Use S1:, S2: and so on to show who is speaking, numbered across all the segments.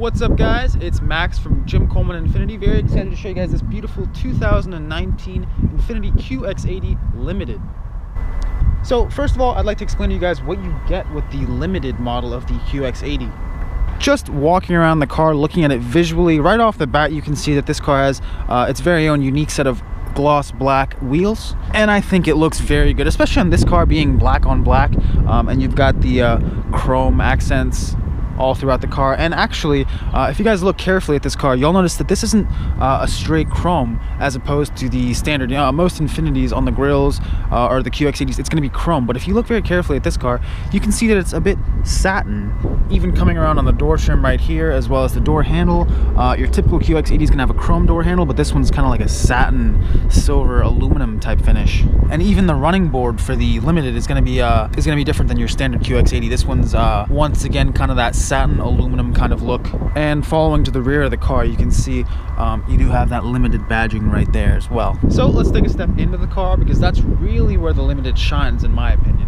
S1: What's up, guys? It's Max from Coleman INFINITI. Very excited to show you guys this beautiful 2019 Infiniti QX80 Limited. So first of all, I'd like to explain to you guys what you get with the limited model of the QX80. Just walking around the car, looking at it visually, right off the bat you can see that this car has its very own unique set of gloss black wheels, and I think it looks very good, especially on this car being black on black, and you've got the chrome accents all throughout the car. And actually, if you guys look carefully at this car, you'll notice that this isn't a straight chrome as opposed to the standard, most Infinitis on the grills or the QX80s, it's going to be chrome. But if you look very carefully at this car, you can see that it's a bit satin, even coming around on the door trim right here, as well as the door handle. Your typical QX80 is going to have a chrome door handle, but this one's kind of like a satin, silver, aluminum type finish. And even the running board for the Limited is going to be different than your standard QX80. This one's once again kind of that satin aluminum kind of look. And following to the rear of the car, you can see you do have that Limited badging right there as well. So let's take a step into the car, because that's really where the Limited shines, in my opinion.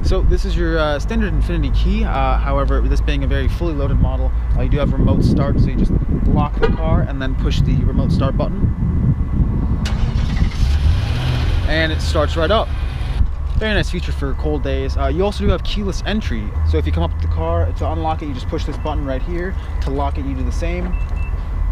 S1: So this is your standard Infiniti key. However, this being a very fully loaded model, you do have remote start, so you just lock the car and then push the remote start button, and it starts right up. Very nice feature for cold days. You also do have keyless entry, so if you come up to the car to unlock it, you just push this button right here. To lock it, you do the same.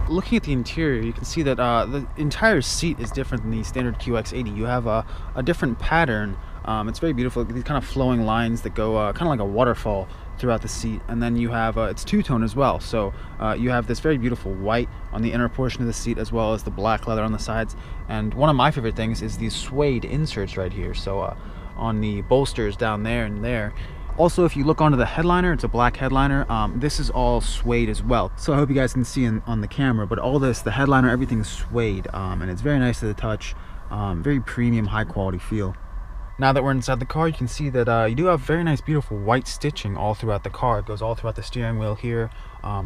S1: Looking at the interior, you can see that the entire seat is different than the standard QX80. You have a different pattern. It's very beautiful, these kind of flowing lines that go kind of like a waterfall throughout the seat. And then you have it's two-tone as well, so you have this very beautiful white on the inner portion of the seat, as well as the black leather on the sides. And one of my favorite things is these suede inserts right here, so on the bolsters down there and there. Also, if you look onto the headliner, it's a black headliner. This is all suede as well, so I hope you guys can see on the camera, but all this, the headliner, everything's suede, and it's very nice to the touch. Very premium, high quality feel. Now that we're inside the car, you can see that you do have very nice, beautiful white stitching all throughout the car. It goes all throughout the steering wheel here,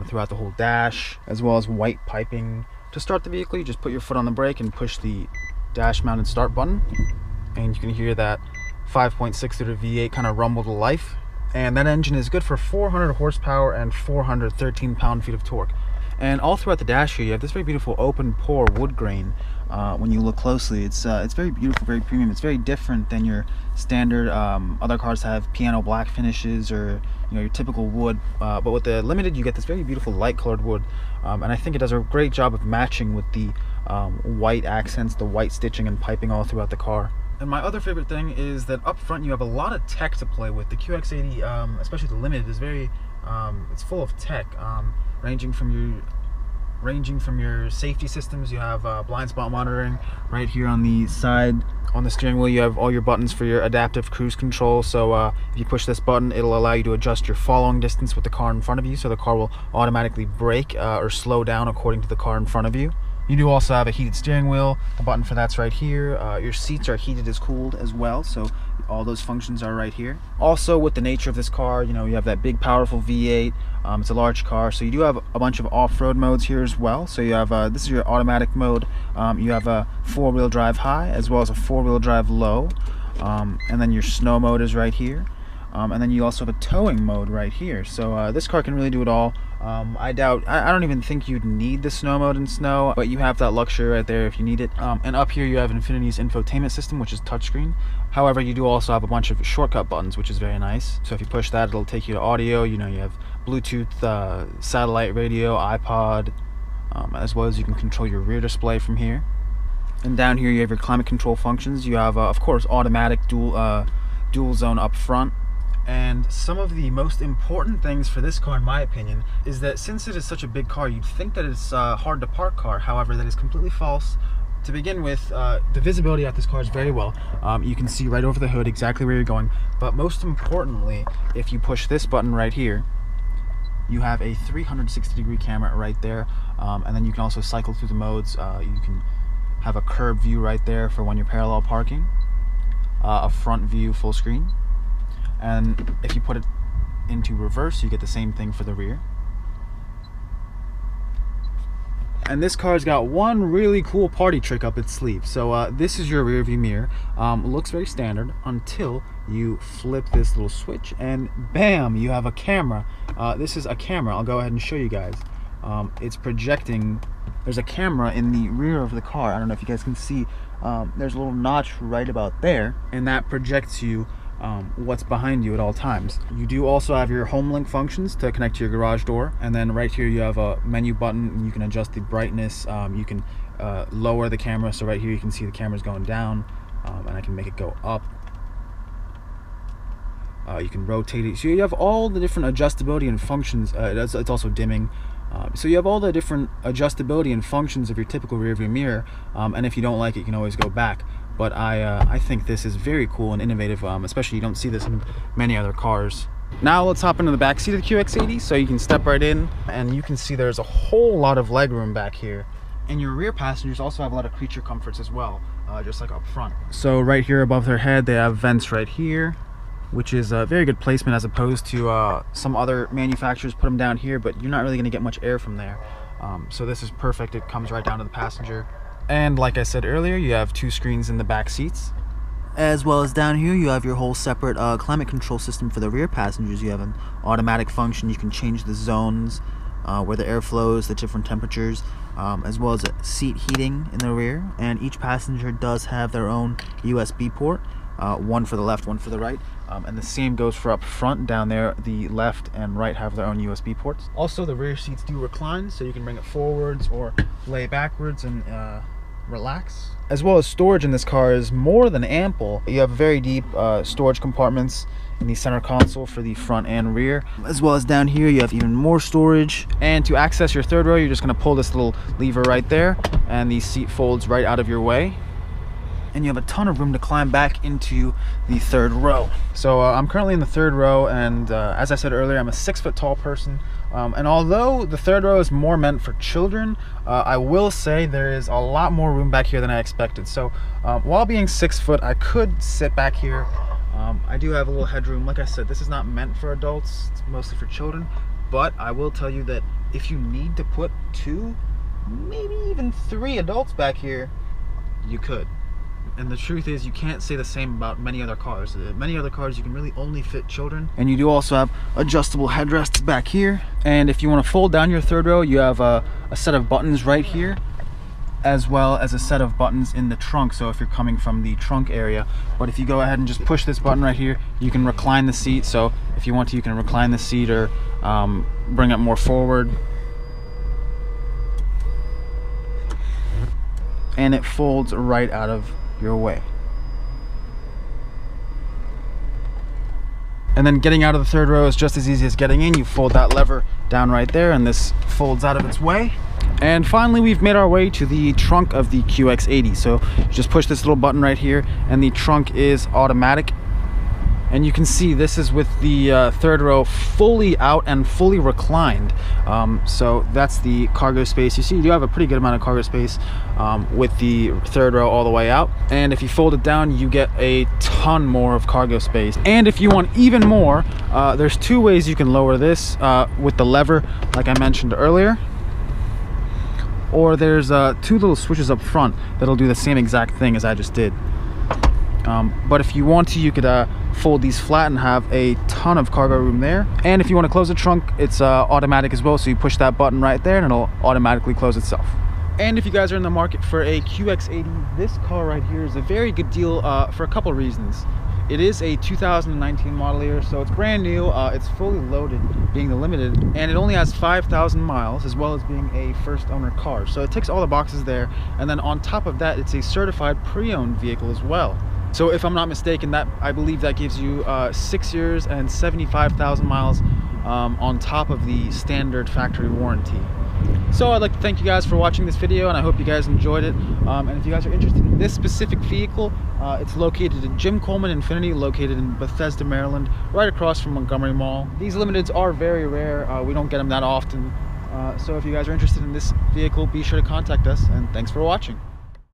S1: throughout the whole dash, as well as white piping. To start the vehicle, you just put your foot on the brake and push the dash mounted start button, and you can hear that 5.6 liter V8 kind of rumble to life. And that engine is good for 400 horsepower and 413 pound-feet of torque. And all throughout the dash here, you have this very beautiful open pore wood grain. When you look closely, it's very beautiful, very premium. It's very different than your standard other cars have piano black finishes, or your typical wood. But with the Limited, you get this very beautiful light colored wood, and I think it does a great job of matching with the white accents, the white stitching and piping all throughout the car. And my other favorite thing is that up front you have a lot of tech to play with. The QX80, especially the Limited, is very it's full of tech, ranging from your safety systems. You have blind spot monitoring right here on the side. On the steering wheel, you have all your buttons for your adaptive cruise control. So if you push this button, it'll allow you to adjust your following distance with the car in front of you, so the car will automatically brake or slow down according to the car in front of you. You do also have a heated steering wheel. The button for that's right here. Your seats are heated as cooled as well, so all those functions are right here. Also, with the nature of this car, you have that big powerful V8. It's a large car, so you do have a bunch of off-road modes here as well. So you have this is your automatic mode. You have a 4-wheel drive high, as well as a 4-wheel drive low, and then your snow mode is right here. And then you also have a towing mode right here. So this car can really do it all. I don't even think you'd need the snow mode in snow, but you have that luxury right there if you need it. And up here you have Infiniti's infotainment system, which is touchscreen. However, you do also have a bunch of shortcut buttons, which is very nice. So if you push that, it'll take you to audio. You have Bluetooth, satellite radio, iPod, as well as you can control your rear display from here. And down here you have your climate control functions. You have, of course, automatic dual zone up front. And some of the most important things for this car, in my opinion, is that since it is such a big car, you'd think that it's a hard to park car. However, that is completely false. To begin with, the visibility at this car is very well. You can see right over the hood exactly where you're going. But most importantly, if you push this button right here, you have a 360-degree camera right there. And then you can also cycle through the modes. You can have a curb view right there for when you're parallel parking, a front view full screen. And if you put it into reverse, you get the same thing for the rear. And this car's got one really cool party trick up its sleeve. So this is your rear view mirror. Looks very standard until you flip this little switch, and bam, you have a camera. This is a camera. I'll go ahead and show you guys. it's projecting. There's a camera in the rear of the car. I don't know if you guys can see. There's a little notch right about there, and that projects you what's behind you at all times. You do also have your home link functions to connect to your garage door, and then right here you have a menu button, and you can adjust the brightness. You can lower the camera, so right here you can see the camera's going down, and I can make it go up. You can rotate it, so you have all the different adjustability and functions. It's also dimming. So you have all the different adjustability and functions of your typical rear view mirror, and if you don't like it, you can always go back. But I think this is very cool and innovative, especially you don't see this in many other cars. Now let's hop into the back seat of the QX80, so you can step right in, and you can see there's a whole lot of legroom back here. And your rear passengers also have a lot of creature comforts as well, just like up front. So right here above their head, they have vents right here, which is a very good placement as opposed to some other manufacturers put them down here, but you're not really going to get much air from there. So this is perfect. It comes right down to the passenger. And like I said earlier, you have 2 screens in the back seats. As well as down here, you have your whole separate climate control system for the rear passengers. You have an automatic function. You can change the zones where the air flows, the different temperatures, as well as a seat heating in the rear. And each passenger does have their own USB port. One for the left, one for the right, and the same goes for up front. Down there, the left and right have their own USB ports. Also, the rear seats do recline, so you can bring it forwards or lay backwards and relax. As well as storage in this car is more than ample. You have very deep storage compartments in the center console for the front and rear. As well as down here, you have even more storage. And to access your third row, you're just going to pull this little lever right there, and the seat folds right out of your way. And you have a ton of room to climb back into the third row. So I'm currently in the third row, and as I said earlier, I'm a 6 foot tall person. And although the third row is more meant for children, I will say there is a lot more room back here than I expected. So while being 6 foot, I could sit back here. I do have a little headroom. Like I said, this is not meant for adults, it's mostly for children. But I will tell you that if you need to put 2, maybe even 3 adults back here, you could. And the truth is, you can't say the same about many other cars. Many other cars, you can really only fit children. And you do also have adjustable headrests back here. And if you want to fold down your third row, you have a set of buttons right here, as well as a set of buttons in the trunk. So if you're coming from the trunk area, but if you go ahead and just push this button right here, you can recline the seat. So if you want to, you can recline the seat or bring it more forward. And it folds right out of your way. And then getting out of the third row is just as easy as getting in. You fold that lever down right there, and this folds out of its way. And finally, we've made our way to the trunk of the QX80. So you just push this little button right here, and the trunk is automatic. And you can see this is with the third row fully out and fully reclined. So that's the cargo space. You see, you do have a pretty good amount of cargo space with the third row all the way out. And if you fold it down, you get a ton more of cargo space. And if you want even more, there's 2 ways you can lower this with the lever, like I mentioned earlier. Or there's 2 little switches up front that'll do the same exact thing as I just did. But if you want to, you could fold these flat and have a ton of cargo room there. And if you want to close the trunk, it's automatic as well, so you push that button right there and it'll automatically close itself. And if you guys are in the market for a QX80, this car right here is a very good deal for a couple reasons. It is a 2019 model year, so it's brand new. It's fully loaded, being the Limited, and it only has 5,000 miles, as well as being a first owner car. So it ticks all the boxes there. And then on top of that, it's a certified pre-owned vehicle as well. So if I'm not mistaken, I believe that gives you 6 years and 75,000 miles on top of the standard factory warranty. So I'd like to thank you guys for watching this video, and I hope you guys enjoyed it. And if you guys are interested in this specific vehicle, it's located at Jim Coleman INFINITI, located in Bethesda, Maryland, right across from Montgomery Mall. These Limiteds are very rare. We don't get them that often. So if you guys are interested in this vehicle, be sure to contact us, and thanks for watching.